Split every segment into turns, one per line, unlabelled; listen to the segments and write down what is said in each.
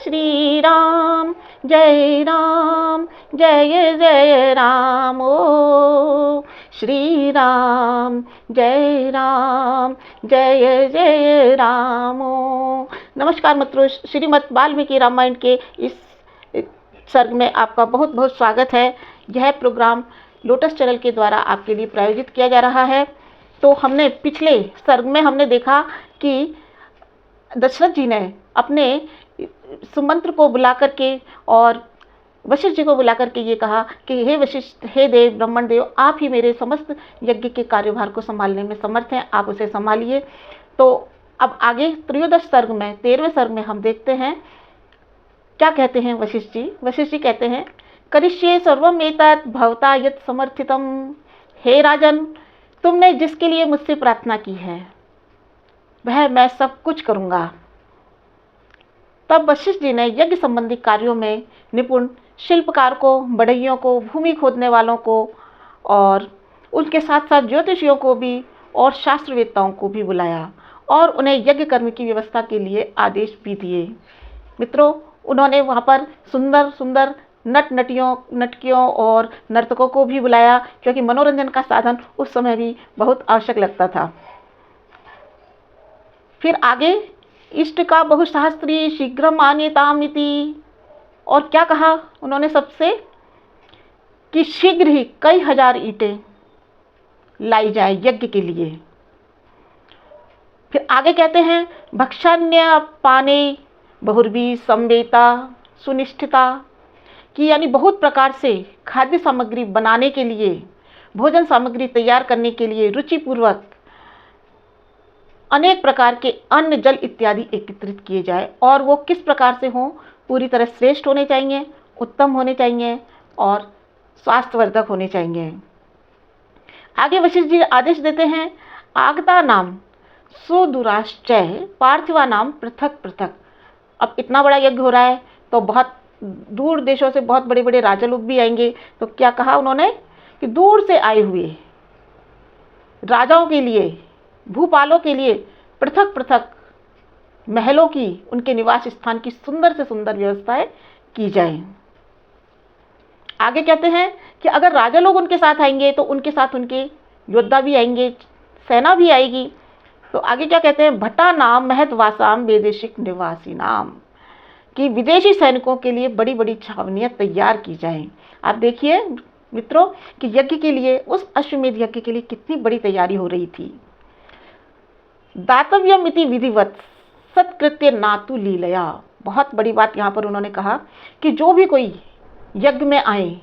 श्री राम जय जय राम ओ श्री राम जय जय राम ओ। नमस्कार मित्रों, श्रीमद् वाल्मीकि रामायण के इस सर्ग में आपका बहुत बहुत स्वागत है। यह प्रोग्राम लोटस चैनल के द्वारा आपके लिए प्रायोजित किया जा रहा है। तो हमने पिछले सर्ग में हमने देखा कि दशरथ जी ने अपने सुमंत्र को बुला करके और वशिष्ठ जी को बुला करके ये कहा कि हे वशिष्ठ, हे देव, ब्राह्मण देव, आप ही मेरे समस्त यज्ञ के कार्यभार को संभालने में समर्थ हैं, आप उसे संभालिए। तो अब आगे त्रयोदश सर्ग में 13वें सर्ग में हम देखते हैं क्या कहते हैं वशिष्ठ जी। वशिष्ठ जी कहते हैं, करिष्ये सर्वम एतत् भवता यत् समर्थितम। हे राजन, तुमने जिसके लिए मुझसे प्रार्थना की है वह मैं सब कुछ करूँगा। तब वशिष्ठ जी ने यज्ञ संबंधी कार्यों में निपुण शिल्पकार को, बढ़इयों को, भूमि खोदने वालों को और उनके साथ साथ ज्योतिषियों को भी और शास्त्रवेत्ताओं को भी बुलाया और उन्हें यज्ञ कर्म की व्यवस्था के लिए आदेश भी दिए। मित्रों, उन्होंने वहाँ पर सुंदर सुंदर नर्तकियों और नर्तकों को भी बुलाया, क्योंकि मनोरंजन का साधन उस समय भी बहुत आवश्यक लगता था। फिर आगे, इष्ट का बहुसहस्त्री शीघ्रम आनीतामिति। और क्या कहा उन्होंने सबसे कि शीघ्र ही कई हजार ईंटें लाई जाए यज्ञ के लिए। फिर आगे कहते हैं, भक्षण्य पाने बहुर्भी संवेता सुनिष्ठिता, कि यानी बहुत प्रकार से खाद्य सामग्री बनाने के लिए, भोजन सामग्री तैयार करने के लिए रुचिपूर्वक अनेक प्रकार के अन्न, जल इत्यादि एकत्रित किए जाए और वो किस प्रकार से हों, पूरी तरह श्रेष्ठ होने चाहिए, उत्तम होने चाहिए और स्वास्थ्यवर्धक होने चाहिए। आगे वशिष्ठ जी आदेश देते हैं, आगता नाम सुदूराश्चय पार्थिवा नाम पृथक पृथक। अब इतना बड़ा यज्ञ हो रहा है तो बहुत दूर देशों से बहुत बड़े बड़े राजा लोग भी आएंगे। तो क्या कहा उन्होंने कि दूर से आए हुए राजाओं के लिए, भूपालों के लिए पृथक पृथक महलों की, उनके निवास स्थान की सुंदर से सुंदर व्यवस्थाएं की जाए। आगे कहते हैं कि अगर राजा लोग उनके साथ आएंगे तो उनके साथ उनके योद्धा भी आएंगे, सेना भी आएगी। तो आगे क्या कहते हैं, भट्टा नाम महतवासाम वैदेशिक निवासी नाम, कि विदेशी सैनिकों के लिए बड़ी बड़ी छावनियां तैयार की जाएं। आप देखिए मित्रों कि यज्ञ के लिए, उस अश्वमेध यज्ञ के लिए कितनी बड़ी तैयारी हो रही थी। दातव्यमिति विधिवत सत्कृत्य नातु लीलया। बहुत बड़ी बात यहाँ पर उन्होंने कहा कि जो भी कोई यज्ञ में आए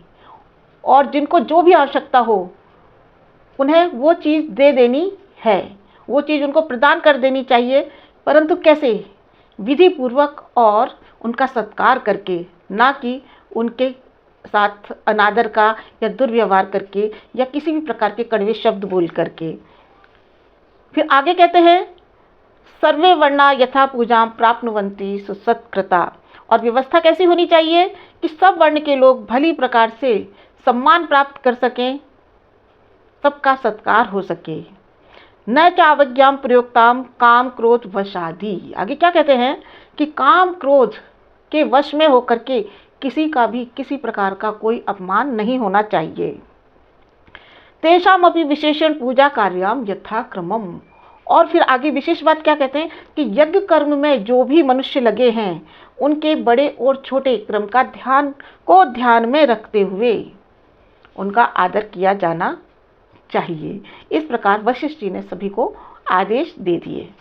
और जिनको जो भी आवश्यकता हो उन्हें वो चीज़ दे देनी है, वो चीज़ उनको प्रदान कर देनी चाहिए, परंतु कैसे? विधि पूर्वक और उनका सत्कार करके, ना कि उनके साथ अनादर का या दुर्व्यवहार करके या किसी भी प्रकार के कड़वे शब्द बोल करके। फिर आगे कहते हैं, सर्वे वर्णा यथा पूजा प्राप्नुवन्ति सुसत्कृता। और व्यवस्था कैसी होनी चाहिए कि सब वर्ण के लोग भली प्रकार से सम्मान प्राप्त कर सकें, सबका सत्कार हो सके। न चावज्ञाम प्रयोक्ताम काम क्रोध वशादि। आगे क्या कहते हैं कि काम क्रोध के वश में होकर के किसी का भी किसी प्रकार का कोई अपमान नहीं होना चाहिए। तेषाम अपि विशेषण पूजा कार्याम यथाक्रमम। और फिर आगे विशेष बात क्या कहते हैं कि यज्ञ कर्म में जो भी मनुष्य लगे हैं उनके बड़े और छोटे क्रम का ध्यान में रखते हुए उनका आदर किया जाना चाहिए। इस प्रकार वशिष्ठ जी ने सभी को आदेश दे दिए।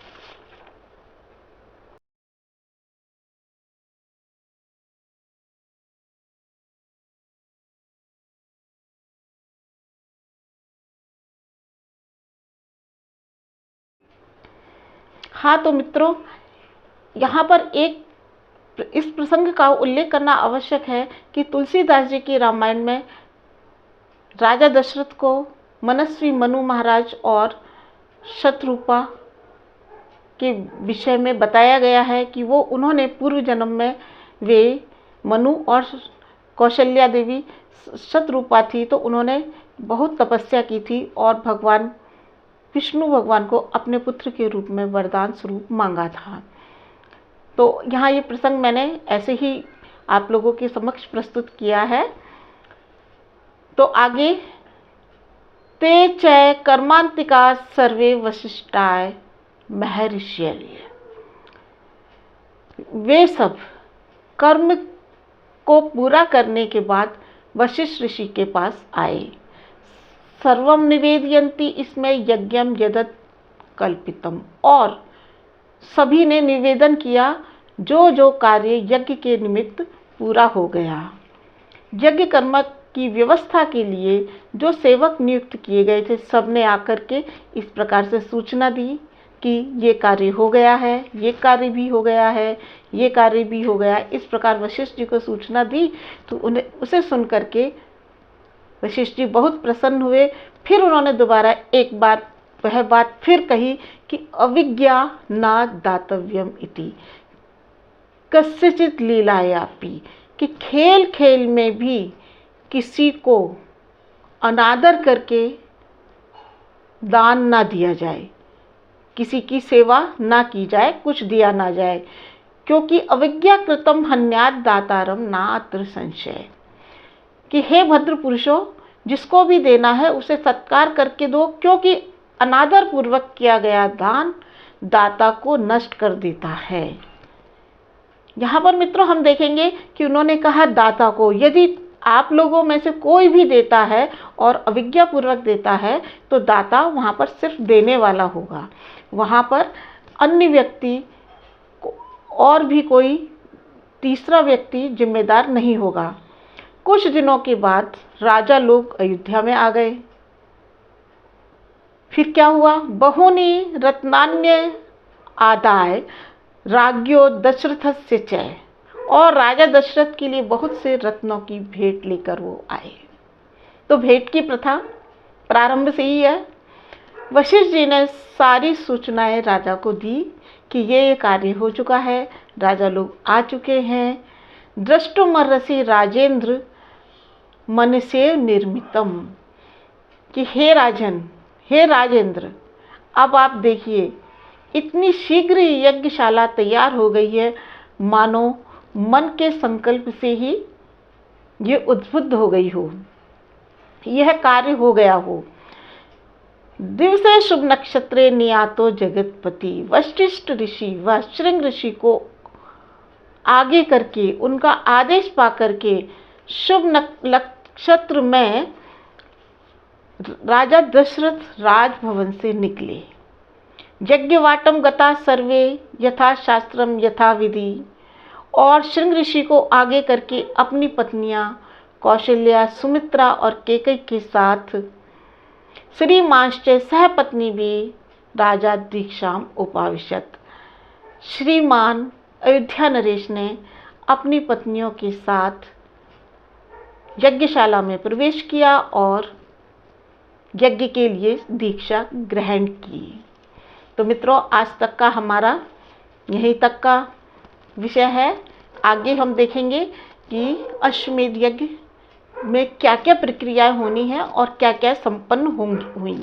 हाँ, तो मित्रों, यहाँ पर इस प्रसंग का उल्लेख करना आवश्यक है कि तुलसीदास जी की रामायण में राजा दशरथ को मनस्वी मनु महाराज और शतरूपा के विषय में बताया गया है कि वो उन्होंने पूर्व जन्म में वे मनु और कौशल्या देवी शतरूपा थी, तो उन्होंने बहुत तपस्या की थी और भगवान विष्णु भगवान को अपने पुत्र के रूप में वरदान स्वरूप मांगा था। तो यहाँ ये प्रसंग मैंने ऐसे ही आप लोगों के समक्ष प्रस्तुत किया है। तो आगे, ते च कर्मांतिका सर्वे वशिष्ठाय महर्षयः, वे सब कर्म को पूरा करने के बाद वशिष्ठ ऋषि के पास आए। सर्वम निवेदयन्ति, इसमें यज्ञम यदत कल्पितम, और सभी ने निवेदन किया जो जो कार्य यज्ञ के निमित्त पूरा हो गया। यज्ञ कर्म की व्यवस्था के लिए जो सेवक नियुक्त किए गए थे, सबने आकर के इस प्रकार से सूचना दी कि ये कार्य हो गया है, ये कार्य भी हो गया है, ये कार्य भी हो गया। इस प्रकार वशिष्ठ जी को सूचना दी तो उसे सुन करके वशिष्ठ जी बहुत प्रसन्न हुए। फिर उन्होंने दोबारा एक बार वह बात फिर कही कि अविज्ञा न दातव्यम इति कस्यचित् लीलायापि, कि खेल खेल में भी किसी को अनादर करके दान ना दिया जाए, किसी की सेवा ना की जाए, कुछ दिया ना जाए, क्योंकि अविज्ञा कृतम हन्यात दातारम नात्र संशय, कि हे भद्र पुरुषों, जिसको भी देना है उसे सत्कार करके दो, क्योंकि अनादर पूर्वक किया गया दान दाता को नष्ट कर देता है। यहाँ पर मित्रों हम देखेंगे कि उन्होंने कहा दाता को, यदि आप लोगों में से कोई भी देता है और अविज्ञा पूर्वक देता है तो दाता वहाँ पर सिर्फ देने वाला होगा, वहाँ पर अन्य व्यक्ति और भी कोई तीसरा व्यक्ति जिम्मेदार नहीं होगा। कुछ दिनों के बाद राजा लोग अयोध्या में आ गए। फिर क्या हुआ, बहुनी रत्नान्य आदाय राज्ञो दशरथस्य च, और राजा दशरथ के लिए बहुत से रत्नों की भेंट लेकर वो आए। तो भेंट की प्रथा प्रारंभ से ही है। वशिष्ठ जी ने सारी सूचनाएं राजा को दी कि ये कार्य हो चुका है, राजा लोग आ चुके हैं। दृष्टुमर्हसि राजेंद्र मनसेव निर्मितम, कि हे राजन, हे राजेंद्र, अब आप देखिए इतनी शीघ्र यज्ञशाला तैयार हो गई है, मानो मन के संकल्प से ही ये उद्बुद्ध हो गई हो, यह कार्य हो गया हो। दिवसे शुभ नक्षत्रे नियातो जगतपति, वशिष्ठ ऋषि व श्रृंग ऋषि को आगे करके, उनका आदेश पा करके शुभ नक्षत्र में राजा दशरथ राजभवन से निकले। यज्ञवाटम गता सर्वे यथा शास्त्रम यथा विधि, और श्रृंग ऋषि को आगे करके अपनी पत्नियां कौशल्या, सुमित्रा और केकई के साथ श्रीमांश्च सहपत्नी भी राजा दीक्षाम उपाविशत, श्रीमान अयोध्या नरेश ने अपनी पत्नियों के साथ यज्ञशाला में प्रवेश किया और यज्ञ के लिए दीक्षा ग्रहण की। तो मित्रों, आज तक का हमारा यहीं तक का विषय है। आगे हम देखेंगे कि अश्वमेध यज्ञ में क्या क्या प्रक्रियाएं होनी है और क्या क्या संपन्न हुई।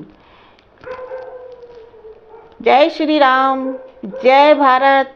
जय श्री राम, जय भारत।